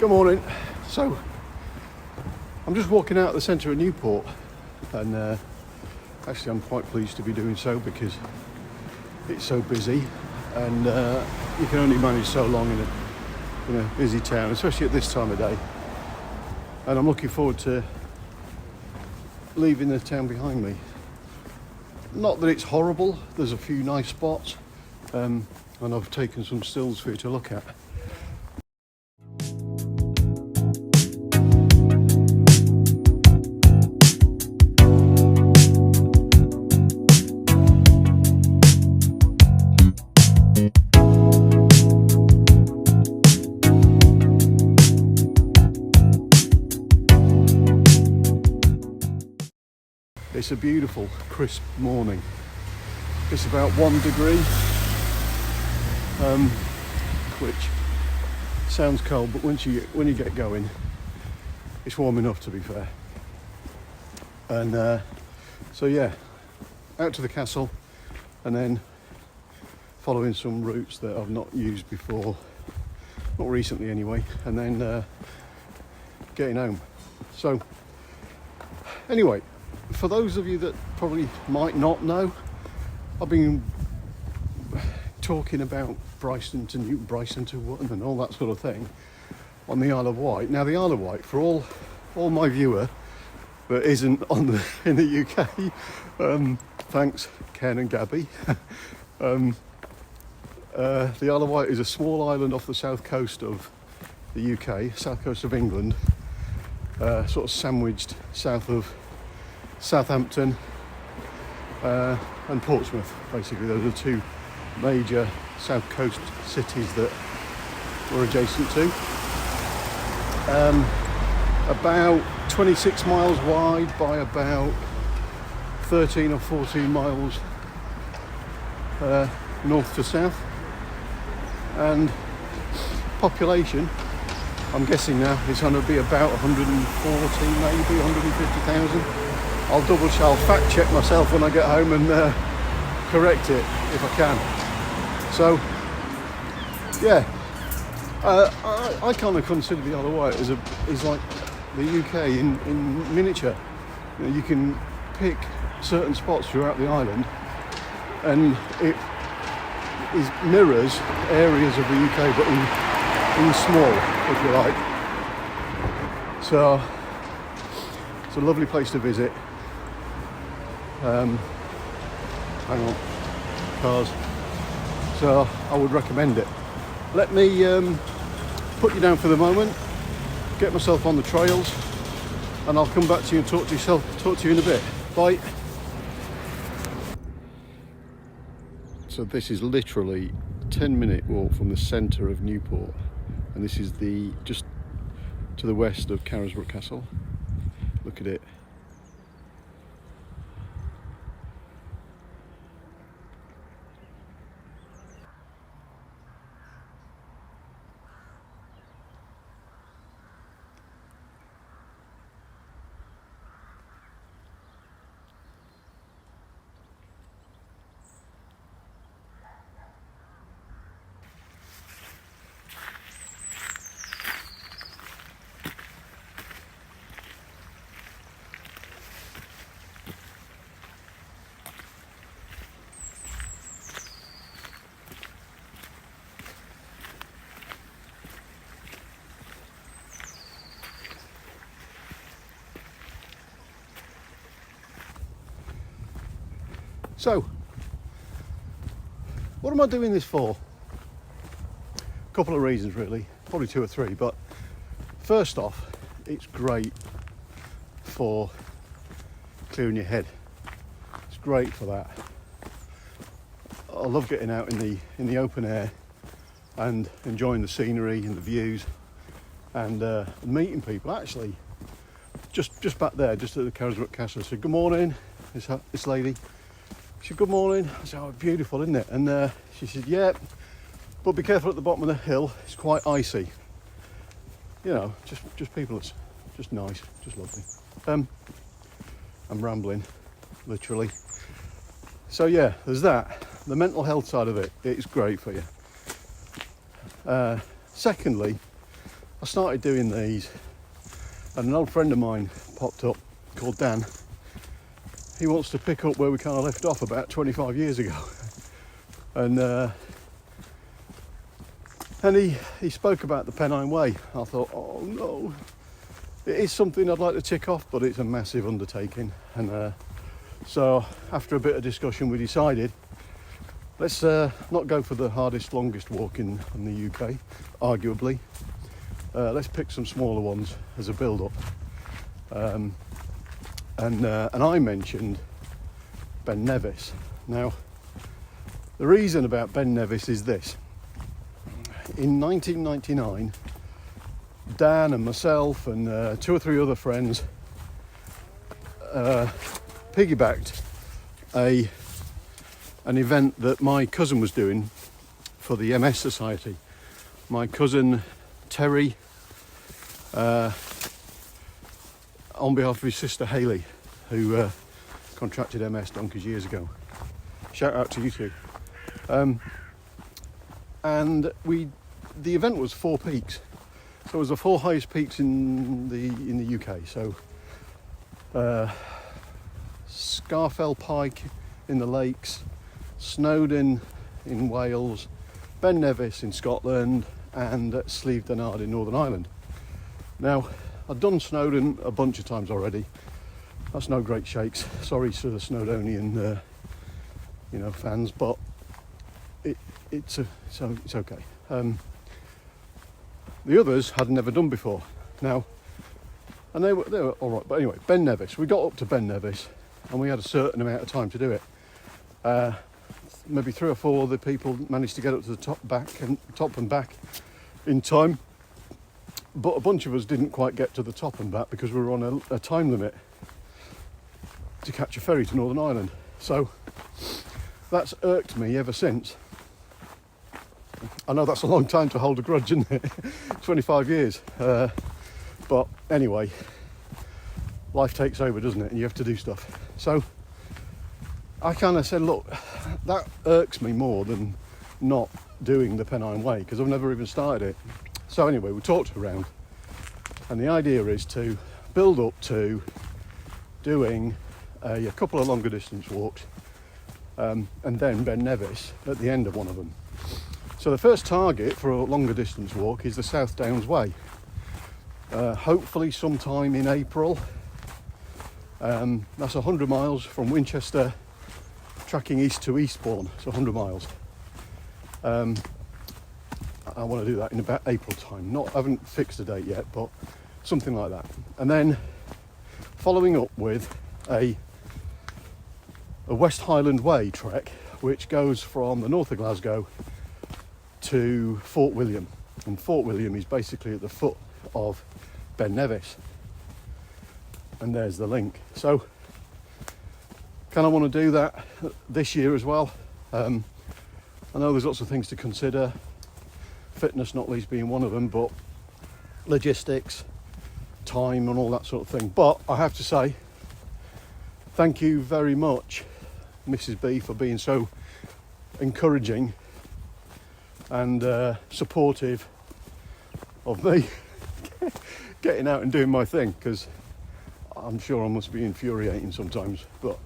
Good morning. So I'm just walking out of the centre of Newport, and actually I'm quite pleased to be doing so because it's so busy, and you can only manage so long in a busy town, especially at this time of day. And I'm looking forward to leaving the town behind me. Not that it's horrible, there's a few nice spots, and I've taken some stills for you to look at. It's a beautiful, crisp morning. It's about 1 degree, which sounds cold, but when you get going, it's warm enough, to be fair. And so yeah, out to the castle, and then following some routes that I've not used before, not recently anyway, and then getting home. So anyway, for those of you that probably might not know, I've been talking about Brighton to Newton, Brighton to Wootton and all that sort of thing on the Isle of Wight. Now the Isle of Wight, for all my viewer that isn't in the UK, thanks Ken and Gabby, the Isle of Wight is a small island off the south coast of the UK, south coast of England, sort of sandwiched south of Southampton and Portsmouth. Basically, those are two major south coast cities that we're adjacent to. About 26 miles wide by about 13 or 14 miles north to south, and population, I'm guessing now, is going to be about 140, maybe 150,000. I'll fact check myself when I get home and correct it if I can. So yeah, I kind of consider the Isle of Wight as like the UK in miniature. You know, you can pick certain spots throughout the island, and it mirrors areas of the UK, but in small, if you like. So it's a lovely place to visit. Hang on, cars. So I would recommend it. Let me put you down for the moment, get myself on the trails, and I'll come back to you and talk to you in a bit. Bye. So this is literally a 10-minute walk from the centre of Newport, and this is just to the west of Carisbrooke Castle. Look at it. So, what am I doing this for? A couple of reasons really, probably 2 or 3, but first off, it's great for clearing your head. It's great for that. I love getting out in the open air and enjoying the scenery and the views, and meeting people. Actually, just back there, just at the Carisbrooke Castle, I said, good morning, this lady. She said, good morning. I said, oh, beautiful, isn't it? And she said, yeah, but be careful at the bottom of the hill, it's quite icy. You know, just people that's just nice, just lovely. I'm rambling, literally. So yeah, there's that. The mental health side of it, it's great for you. Secondly, I started doing these, and an old friend of mine popped up called Dan. He wants to pick up where we kind of left off about 25 years ago. And he spoke about the Pennine Way. I thought, oh no, it is something I'd like to tick off, but it's a massive undertaking. And so after a bit of discussion, we decided, let's not go for the hardest, longest walk in the UK, arguably. Let's pick some smaller ones as a build-up. And I mentioned Ben Nevis. Now, the reason about Ben Nevis is this. In 1999, Dan and myself and 2 or 3 other friends piggybacked an event that my cousin was doing for the MS Society. My cousin Terry, on behalf of his sister Hayley, who contracted MS donkeys years ago. Shout out to you two. And the event was 4 peaks. So it was the 4 highest peaks in the UK. So Scafell Pike in the Lakes, Snowdon in Wales, Ben Nevis in Scotland, and Slieve Donard in Northern Ireland. Now, I've done Snowdon a bunch of times already. That's no great shakes. Sorry to the Snowdonian, fans, but it's okay. The others had never done before. Now, and they were all right. But anyway, Ben Nevis. We got up to Ben Nevis, and we had a certain amount of time to do it. Maybe 3 or 4 other people managed to get up to the top and back in time, but a bunch of us didn't quite get to the top and back because we were on a time limit to catch a ferry to Northern Ireland. So that's irked me ever since. I know that's a long time to hold a grudge, isn't it? 25 years. But anyway, life takes over, doesn't it? And you have to do stuff. So I kind of said, look, that irks me more than not doing the Pennine Way because I've never even started it. So anyway, we talked around, and the idea is to build up to doing a couple of longer distance walks, and then Ben Nevis at the end of one of them. So the first target for a longer distance walk is the South Downs Way. Hopefully sometime in April. That's 100 miles from Winchester, tracking east to Eastbourne. It's 100 miles. I want to do that in about April time. I haven't fixed a date yet, but something like that. And then following up with a West Highland Way trek, which goes from the north of Glasgow to Fort William. And Fort William is basically at the foot of Ben Nevis. And there's the link. So kind of want to do that this year as well. I know there's lots of things to consider, fitness not least being one of them, but logistics, time and all that sort of thing. But I have to say, thank you very much, Mrs. B, for being so encouraging and supportive of me getting out and doing my thing, because I'm sure I must be infuriating sometimes. But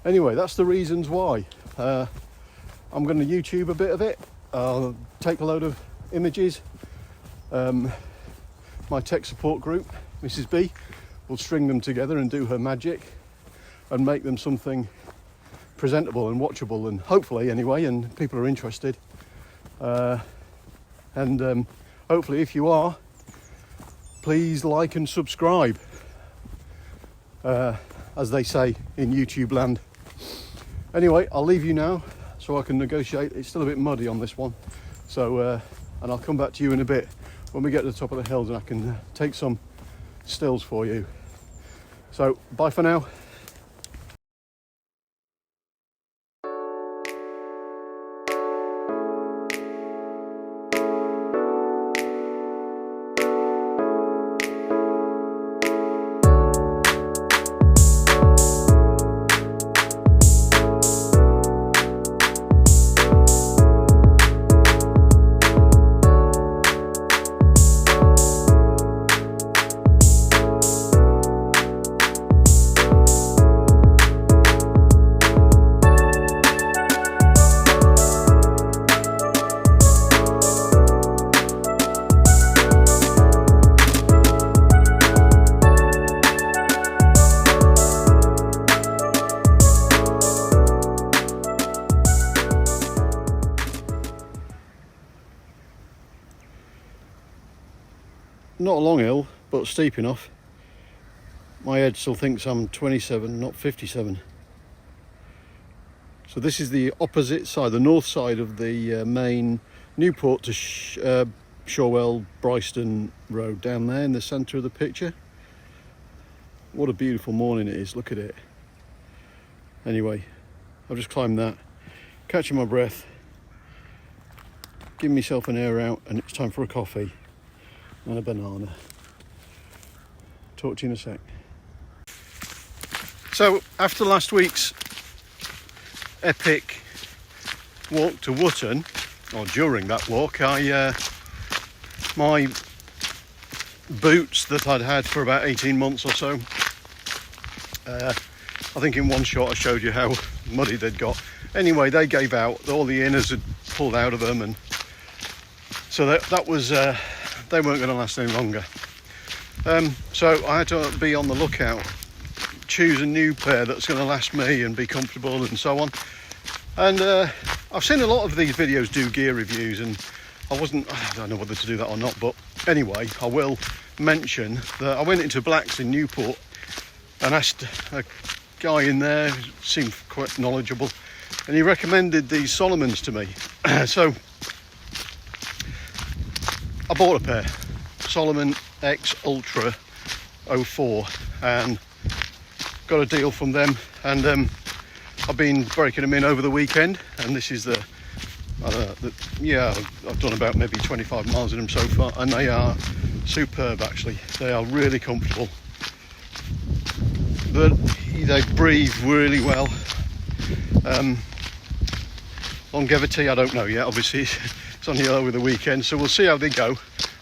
anyway, that's the reasons why. I'm going to YouTube a bit of it. I'll take a load of images. My tech support group, Mrs. B, will string them together and do her magic and make them something presentable and watchable, and hopefully anyway, and people are interested. And hopefully, if you are, please like and subscribe, as they say in YouTube land. Anyway, I'll leave you now so I can negotiate. It's still a bit muddy on this one, so and I'll come back to you in a bit when we get to the top of the hills and I can take some stills for you. So bye for now. not a long hill, but steep enough. My head still thinks I'm 27, not 57. So this is the opposite side, the north side of the main Newport to Shorewell Bryston road, down there in the centre of the picture. What a beautiful morning it is, look at it. Anyway, I've just climbed that, catching my breath, giving myself an air out, and it's time for a coffee and a banana. Talk to you in a sec. So after last week's epic walk to Wootton, or during that walk, my boots that I'd had for about 18 months or so, I think in one shot I showed you how muddy they'd got. Anyway, they gave out, all the inners had pulled out of them, and so that was they weren't going to last any longer. So I had to be on the lookout, choose a new pair that's going to last me and be comfortable and so on. And I've seen a lot of these videos do gear reviews, and I don't know whether to do that or not, but anyway, I will mention that I went into Black's in Newport and asked a guy in there who seemed quite knowledgeable, and he recommended these Solomons to me. So I bought a pair, Solomon X Ultra 04, and got a deal from them, and I've been breaking them in over the weekend, and this is I've done about maybe 25 miles in them so far, and they are superb actually. They are really comfortable. They breathe really well. Longevity, I don't know yet, obviously it's only over the weekend, so we'll see how they go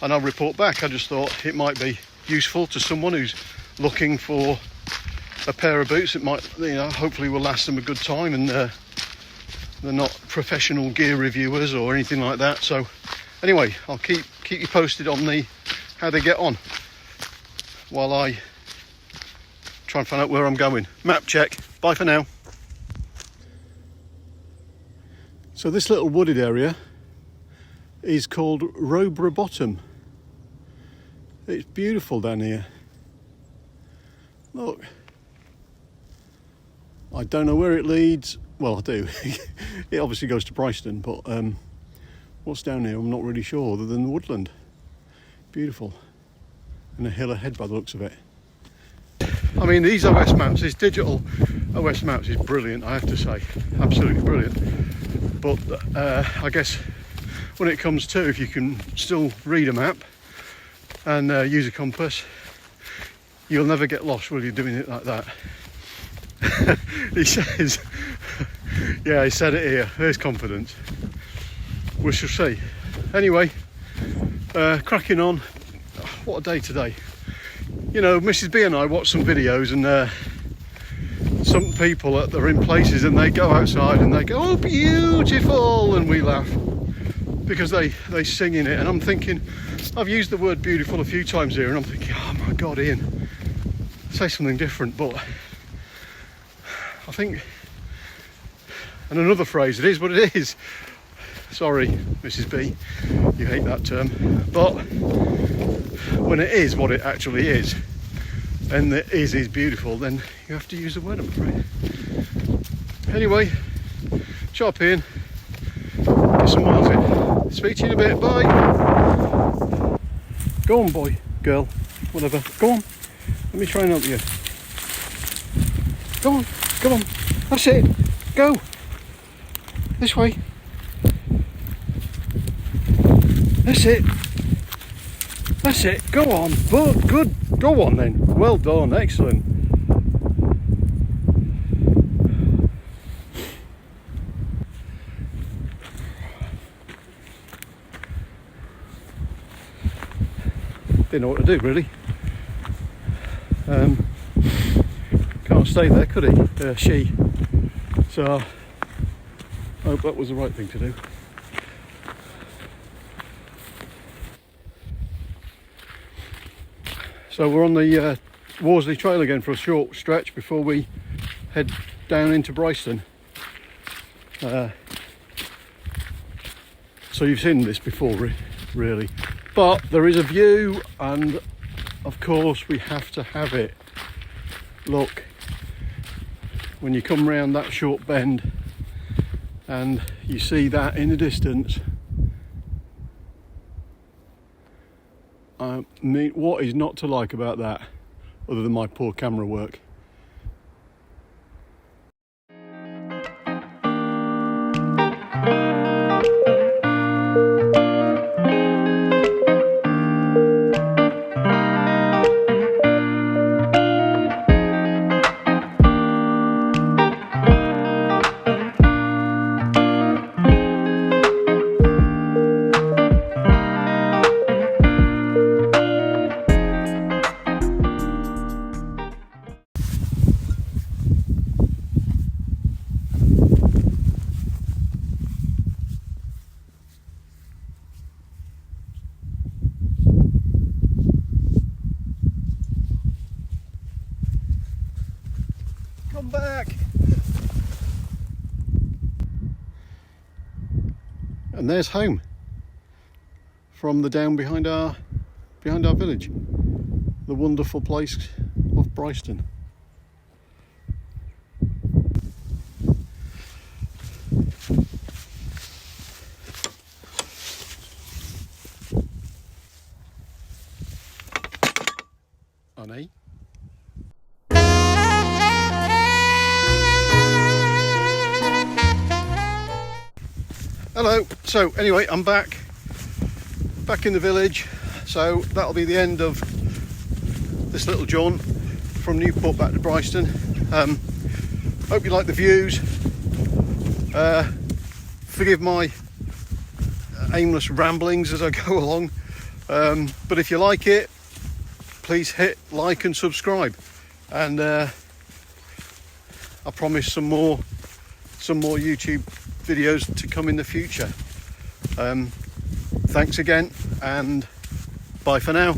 and I'll report back. I just thought it might be useful to someone who's looking for a pair of boots. It might, hopefully will last them a good time, and they're not professional gear reviewers or anything like that. So anyway, I'll keep you posted on how they get on while I try and find out where I'm going. Map check. Bye for now. So this little wooded area is called Roborough Bottom. It's beautiful down here. Look. I don't know where it leads. Well, I do. It obviously goes to Bryston, but what's down here I'm not really sure, other than the woodland. Beautiful. And a hill ahead by the looks of it. I mean, these OS maps, this digital OS maps is brilliant, I have to say. Absolutely brilliant. But I guess when it comes to, if you can still read a map and use a compass, you'll never get lost, will you, doing it like that? He says, yeah, he said it here, there's confidence. We shall see. Anyway, cracking on. What a day today. You know, Mrs. B and I watched some videos, and some people that are in places and they go outside and they go, oh beautiful, and we laugh because they sing in it, and I'm thinking, I've used the word beautiful a few times here, and I'm thinking, oh my God, Ian, say something different. But I think, and another phrase, it is what it is. Sorry, Mrs. B, you hate that term, but when it is what it actually is, and the is beautiful, then you have to use the word, I'm afraid. Anyway, chop in, get some miles in. Speak to you in a bit, bye. Go on, boy, girl, whatever, go on, let me try and help you. Go on, that's it, go, this way. That's it, go on, good, go on then, well done, excellent. Didn't know what to do really. Can't stay there, could he? She. So I hope that was the right thing to do. So we're on the Worsley Trail again for a short stretch before we head down into Bryston. So you've seen this before, really, but there is a view, and of course we have to have it. Look, when you come round that short bend and you see that in the distance, I mean, what is not to like about that, other than my poor camera work? Come back. And there's home from the down behind our village, the wonderful place of Bryston. Honey. Hello. So anyway, I'm back in the village. So that'll be the end of this little jaunt from Newport back to Bryston. Hope you like the views. Forgive my aimless ramblings as I go along. But if you like it, please hit like and subscribe. And I promise some more YouTube videos to come in the future. Thanks again, and bye for now.